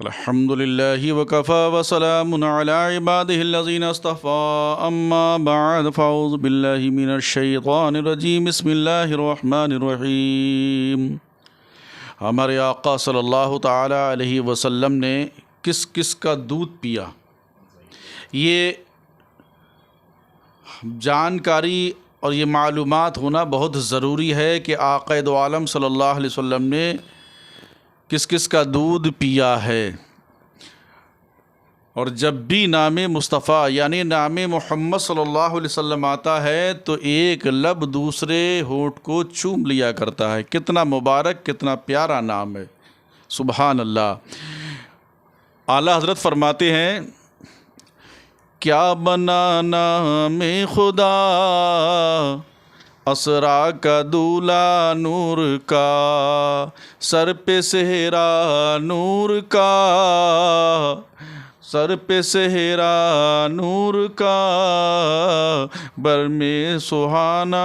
الحمد للہ وکفی وسلام علی عبادہ الذین اصطفی اما بعد فاعوذ باللہ من الشیطان الرجیم بسم اللہ الرحمن الرحیم۔ ہمارے آقا صلی اللہ تعالی علیہ وسلم نے کس کس کا دودھ پیا، یہ جانکاری اور یہ معلومات ہونا بہت ضروری ہے کہ آقا دو عالم صلی اللہ علیہ وسلم نے کس کس کا دودھ پیا ہے۔ اور جب بھی نام مصطفیٰ یعنی نام محمد صلی اللہ علیہ وسلم آتا ہے تو ایک لب دوسرے ہونٹ کو چوم لیا کرتا ہے۔ کتنا مبارک، کتنا پیارا نام ہے، سبحان اللہ۔ اعلیٰ حضرت فرماتے ہیں، کیا بنا نام خدا اسرا کا دولہ نور کا، سر پہ سہرا نور کا، سر پہ سہرا نور کا، بر میں سہانا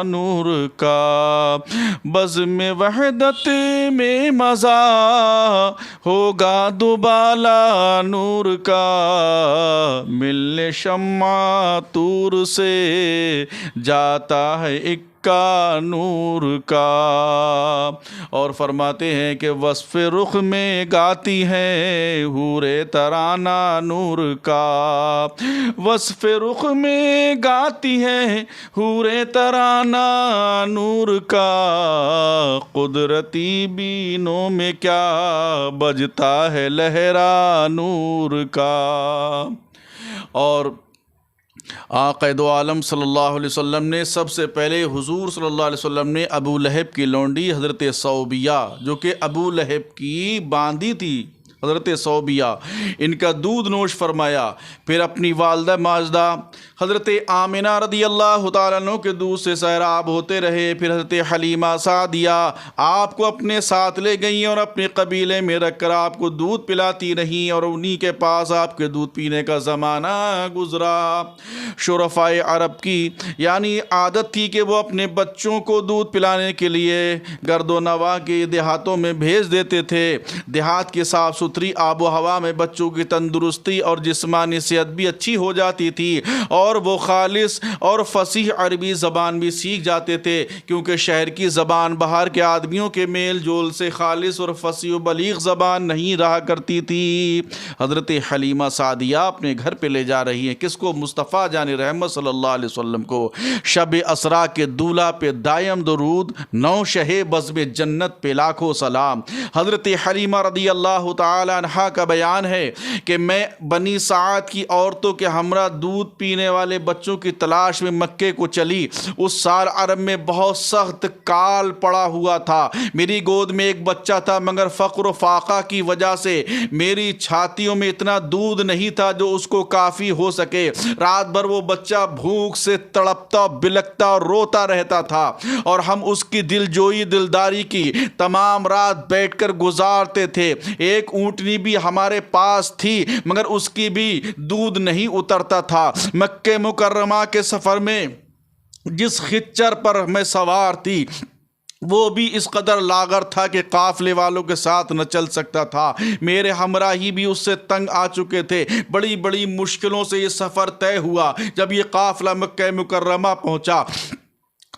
نور کا، بزم وحدت میں مزہ ہوگا دوبالا نور کا، ملنے شمع طور سے جاتا ہے اکا نور کا۔ اور فرماتے ہیں کہ وصف رخ میں گاتی ہے حور ترانہ نور کا، وصف رخ میں گاتی ہے حور ترانہ نور کا، قدرتی بینوں میں کیا بجتا ہے لہرا نور کا۔ اور آقا دو عالم صلی اللہ علیہ وسلم نے سب سے پہلے حضور صلی اللہ علیہ وسلم نے ابو لہب کی لونڈی حضرت صوبیہ، جو کہ ابو لہب کی باندھی تھی، حضرت صوبیہ، ان کا دودھ نوش فرمایا۔ پھر اپنی والدہ ماجدہ حضرت آمنہ رضی اللہ تعالیٰ عنہ کے دودھ سے سیراب ہوتے رہے۔ پھر حضرت حلیمہ سعدیہ آپ کو اپنے ساتھ لے گئیں اور اپنے قبیلے میں رکھ کر آپ کو دودھ پلاتی رہیں، اور انہی کے پاس آپ کے دودھ پینے کا زمانہ گزرا۔ شرفائے عرب کی یعنی عادت تھی کہ وہ اپنے بچوں کو دودھ پلانے کے لیے گرد و نواح کے دیہاتوں میں بھیج دیتے تھے۔ دیہات کی صاف ستھری آب و ہوا میں بچوں کی تندرستی اور جسمانی صحت بھی اچھی ہو جاتی تھی، اور وہ خالص اور فصیح عربی زبان بھی سیکھ جاتے تھے، کیونکہ شہر کی زبان باہر کے آدمیوں کے میل جول سے خالص اور فصیح و بلیغ زبان نہیں رہا کرتی تھی۔ حضرت حلیمہ سعدیہ اپنے گھر پہ لے جا رہی ہیں، کس کو؟ مصطفیٰ جان رحمت صلی اللہ علیہ وسلم کو۔ شب اسرا کے دولہ پہ دائم درود، نو شہ بزم جنت پہ لاکھوں سلام۔ حضرت حلیمہ رضی اللہ تعالی عنہا کا بیان ہے کہ میں بنی سعد کی عورتوں کے ہمراہ دودھ پینے والے بچوں کی تلاش میں مکے کو چلی۔ اس سال عرب میں بہت سخت کال پڑا ہوا تھا۔ میری گود میں ایک بچہ تھا، مگر فقر و فاقہ کی وجہ سے میری چھاتیوں میں اتنا دودھ نہیں تھا جو اس کو کافی ہو سکے۔ رات بھر وہ بچہ بھوک سے تڑپتا، بلکتا اور روتا رہتا تھا، اور ہم اس کی دلجوئی دلداری کی تمام رات بیٹھ کر گزارتے تھے۔ ایک اونٹنی بھی ہمارے پاس تھی، مگر اس کی بھی دودھ نہیں اترتا تھا۔ مکہ مکرمہ کے سفر میں جس خچر پر میں سوار تھی وہ بھی اس قدر لاغر تھا کہ قافلے والوں کے ساتھ نہ چل سکتا تھا۔ میرے ہمراہی بھی اس سے تنگ آ چکے تھے۔ بڑی بڑی مشکلوں سے یہ سفر طے ہوا۔ جب یہ قافلہ مکہ مکرمہ پہنچا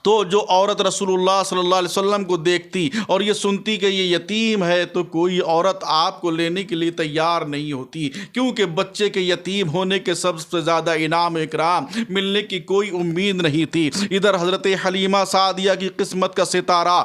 تو جو عورت رسول اللہ صلی اللہ علیہ وسلم کو دیکھتی اور یہ سنتی کہ یہ یتیم ہے تو کوئی عورت آپ کو لینے کے لیے تیار نہیں ہوتی، کیونکہ بچے کے یتیم ہونے کے سب سے زیادہ انعام و اکرام ملنے کی کوئی امید نہیں تھی۔ ادھر حضرت حلیمہ سعدیہ کی قسمت کا ستارہ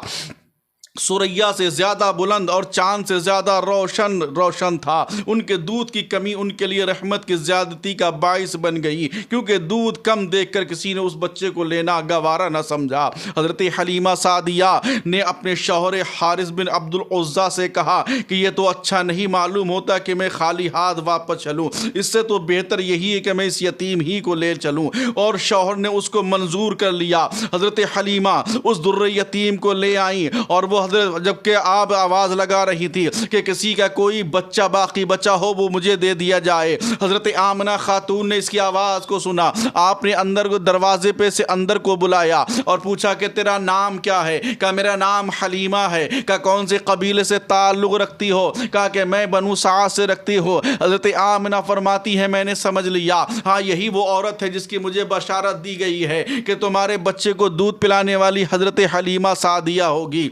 سوریا سے زیادہ بلند اور چاند سے زیادہ روشن تھا۔ ان کے دودھ کی کمی ان کے لیے رحمت کی زیادتی کا باعث بن گئی، کیونکہ دودھ کم دیکھ کر کسی نے اس بچے کو لینا گوارا نہ سمجھا۔ حضرت حلیمہ سعدیہ نے اپنے شوہر حارث بن عبد العزیٰ سے کہا کہ یہ تو اچھا نہیں معلوم ہوتا کہ میں خالی ہاتھ واپس چلوں، اس سے تو بہتر یہی ہے کہ میں اس یتیم ہی کو لے چلوں، اور شوہر نے اس کو منظور کر لیا۔ حضرت حلیمہ اس در یتیم کو لے آئیں، اور وہ جبکہ آپ آواز لگا رہی تھی کہ کسی کا کوئی بچہ باقی بچہ ہو وہ مجھے دے دیا جائے. حضرت آمنہ خاتون نے اس کی آواز کو سنا. آپ نے اندر کو دروازے پہ سے اندر کو بلایا اور پوچھا کہ تیرا نام کیا ہے؟ کہا میرا نام حلیمہ ہے. کہا کون سے قبیلے سے تعلق رکھتی ہو؟ کہا کہ میں بنو سعد سے رکھتی ہو. حضرت آمنہ فرماتی ہے میں نے سمجھ لیا، ہاں یہی وہ عورت ہے جس کی مجھے بشارت دی گئی ہے کہ تمہارے بچے کو دودھ پلانے والی حضرت حلیمہ سعدیہ ہوگی.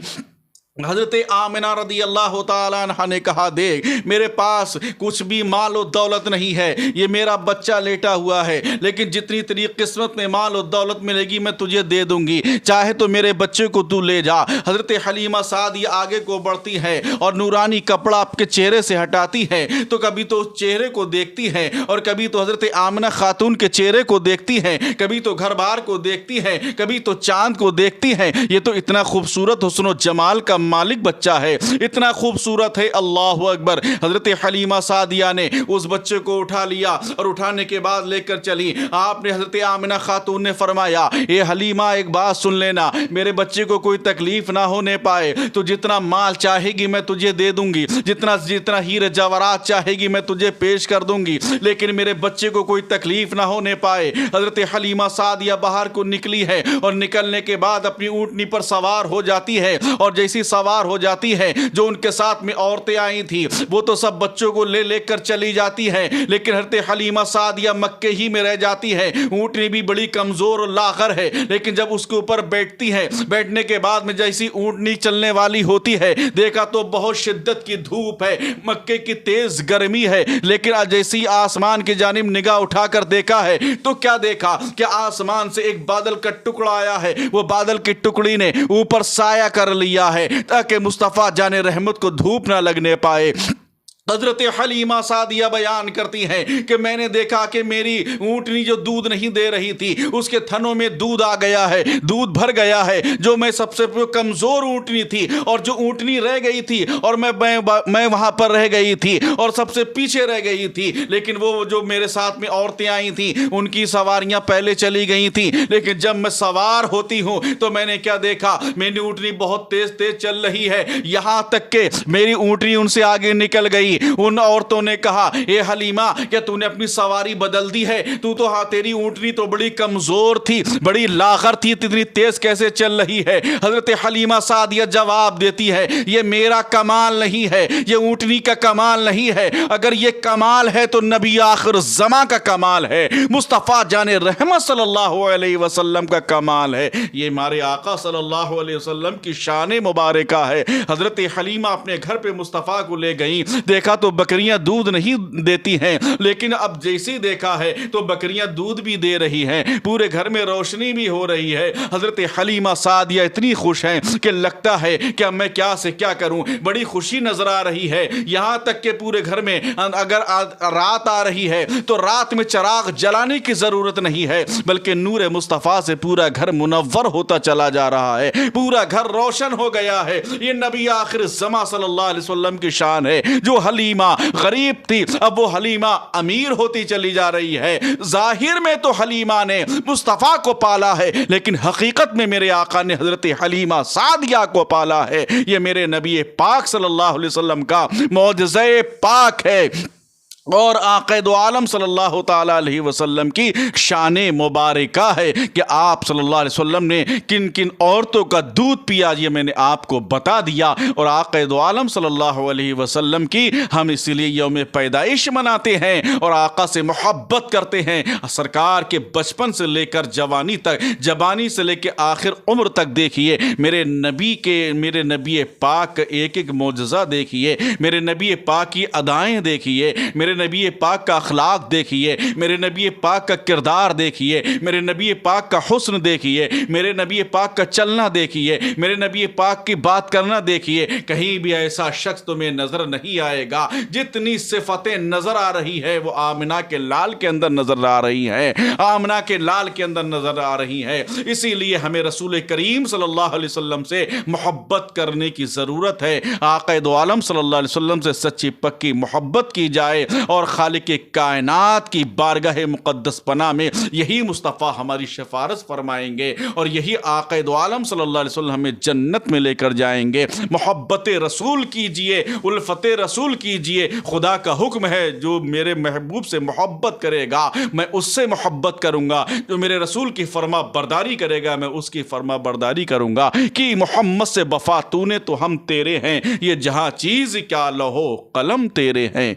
حضرت آمنہ رضی اللہ تعالیٰ عنہ نے کہا دیکھ میرے پاس کچھ بھی مال و دولت نہیں ہے، یہ میرا بچہ لیٹا ہوا ہے، لیکن جتنی تیری قسمت میں مال و دولت ملے گی میں تجھے دے دوں گی، چاہے تو میرے بچے کو تو لے جا. حضرت حلیمہ سعدیہ آگے کو بڑھتی ہے اور نورانی کپڑا آپ کے چہرے سے ہٹاتی ہے تو کبھی تو اس چہرے کو دیکھتی ہے اور کبھی تو حضرت آمنہ خاتون کے چہرے کو دیکھتی ہے، کبھی تو گھر بار کو دیکھتی ہے، کبھی تو چاند کو دیکھتی ہے. یہ تو اتنا خوبصورت حسن و جمال کا مالک بچہ ہے، اتنا خوبصورت ہے، اللہ اکبر. حضرت حلیمہ سعدیہ نے اس بچے کو اٹھا لیا اور اٹھانے کے بعد لے کر چلی. آپ نے حضرت آمنہ خاتون نے فرمایا اے حلیمہ ایک بات سن لینا، میرے بچے کو کوئی تکلیف نہ ہونے پائے تو جتنا مال چاہے گی میں تجھے دے دوں گی، جتنا ہیرے جواہرات چاہے گی میں تجھے پیش کر دوں گی، لیکن میرے بچے کو کوئی تکلیف نہ ہونے پائے. حضرت حلیمہ سعدیہ باہر کو نکلی ہے اور نکلنے کے بعد اپنی اونٹنی پر سوار ہو جاتی ہے اور جیسی سوار ہو جاتی ہے جو ان کے ساتھ میں عورتیں آئی تھی وہ تو سب بچوں کو لے کر چلی جاتی ہے، لیکن حضرت حلیمہ سعدیہ مکے ہی میں رہ جاتی ہے. اونٹنی بھی بڑی کمزور اور لاغر ہے، لیکن جب اس کے اوپر بیٹھتی ہے بیٹھنے کے بعد میں جیسی اونٹنی چلنے والی ہوتی ہے دیکھا تو بہت شدت کی دھوپ ہے، مکے کی تیز گرمی ہے، لیکن جیسی آسمان کی جانب نگاہ اٹھا کر دیکھا ہے تو کیا دیکھا کہ آسمان سے ایک بادل کا ٹکڑا آیا ہے، وہ بادل کی ٹکڑی نے اوپر سایہ کر لیا ہے تاکہ مصطفیٰ جان رحمت کو دھوپ نہ لگنے پائے. حضرت حلیمہ سعدیہ بیان کرتی ہیں کہ میں نے دیکھا کہ میری اونٹنی جو دودھ نہیں دے رہی تھی اس کے تھنوں میں دودھ آ گیا ہے، دودھ بھر گیا ہے. جو میں سب سے کمزور اونٹنی تھی اور جو اونٹنی رہ گئی تھی اور میں وہاں پر رہ گئی تھی اور سب سے پیچھے رہ گئی تھی، لیکن وہ جو میرے ساتھ میں عورتیں آئی تھیں ان کی سواریاں پہلے چلی گئی تھیں، لیکن جب میں سوار ہوتی ہوں تو میں نے کیا دیکھا میری اونٹنی بہت تیز تیز چل رہی ہے، یہاں تک کہ میری اونٹنی ان سے آگے نکل گئی. ان عورتوں نے کہا اے حلیمہ کیا تو نے اپنی سواری بدل دی ہے؟ تو تیری اونٹنی تو بڑی کمزور تھی، بڑی لاغر تھی، اتنی تیز کیسے چل رہی ہے؟ حضرت حلیمہ سعدیہ جواب دیتی ہے یہ میرا کمال نہیں ہے، یہ اونٹنی کا کمال نہیں ہے، اگر یہ کمال ہے تو نبی آخر زمان کا کمال ہے، مصطفیٰ جان رحمت صلی اللہ علیہ وسلم کا کمال ہے، یہ ہمارے آقا صلی اللہ علیہ وسلم کی شان مبارکہ ہے. حضرت حلیمہ اپنے گھر پہ مصطفیٰ کو لے گئیں، دیکھا تو بکریاں دودھ نہیں دیتی ہیں، لیکن اب جیسی دیکھا ہے تو بکریاں دودھ بھی دے رہی ہیں، پورے گھر میں روشنی بھی ہو رہی ہے. حضرت حلیمہ سعدیہ اتنی خوش ہیں کہ لگتا ہے کہ اب میں کیا سے کیا کروں، بڑی خوشی نظر آ رہی ہے. یہاں تک کہ پورے گھر میں اگر رات آ رہی ہے تو رات میں چراغ جلانے کی ضرورت نہیں ہے، بلکہ نور مصطفیٰ سے پورا گھر منور ہوتا چلا جا رہا ہے، پورا گھر روشن ہو گیا ہے. یہ نبی آخر زمان صلی اللہ علیہ وسلم کی شان ہے. جو حلیمہ غریب تھی اب وہ حلیمہ امیر ہوتی چلی جا رہی ہے. ظاہر میں تو حلیمہ نے مصطفیٰ کو پالا ہے، لیکن حقیقت میں میرے آقا نے حضرت حلیمہ سعدیہ کو پالا ہے. یہ میرے نبی پاک صلی اللہ علیہ وسلم کا معجزہ پاک ہے اور آقا دو عالم صلی اللہ تعالیٰ علیہ وسلم کی شان مبارکہ ہے کہ آپ صلی اللہ علیہ وسلم نے کن کن عورتوں کا دودھ پیا یہ میں نے آپ کو بتا دیا. اور آقا دو عالم صلی اللہ علیہ وسلم کی ہم اسی لیے یوم پیدائش مناتے ہیں اور آقا سے محبت کرتے ہیں. سرکار کے بچپن سے لے کر جوانی تک، جوانی سے لے کے آخر عمر تک دیکھیے میرے نبی پاک کا ایک ایک معجزہ دیکھیے، میرے نبی پاک کی ادائیں دیکھیے، میرے نبی پاک کا اخلاق دیکھیے، میرے نبی پاک کا کردار دیکھیے، میرے نبی پاک کا حسن دیکھیے، میرے نبی پاک کا چلنا دیکھیے، میرے نبی پاک کی بات کرنا دیکھیے. کہیں بھی ایسا شخص تمہیں نظر نہیں آئے گا. جتنی صفتیں نظر آ رہی ہے وہ آمنہ کے لال کے اندر نظر آ رہی ہیں، آمنہ کے لال کے اندر نظر آ رہی ہیں. اسی لیے ہمیں رسول کریم صلی اللہ علیہ وسلم سے محبت کرنے کی ضرورت ہے. آقا دو عالم صلی اللہ علیہ وسلم سے سچی پکی محبت کی جائے اور خالق کائنات کی بارگاہ مقدس پناہ میں یہی مصطفیٰ ہماری شفاعت فرمائیں گے، اور یہی آقا دو عالم صلی اللہ علیہ وسلم ہمیں جنت میں لے کر جائیں گے۔ محبت رسول کیجئے، الفت رسول کیجئے۔ خدا کا حکم ہے جو میرے محبوب سے محبت کرے گا میں اس سے محبت کروں گا، جو میرے رسول کی فرما برداری کرے گا میں اس کی فرما برداری کروں گا، کہ محمد سے وفا تو نے تو ہم تیرے ہیں، یہ جہاں چیز کیا لوح و قلم تیرے ہیں۔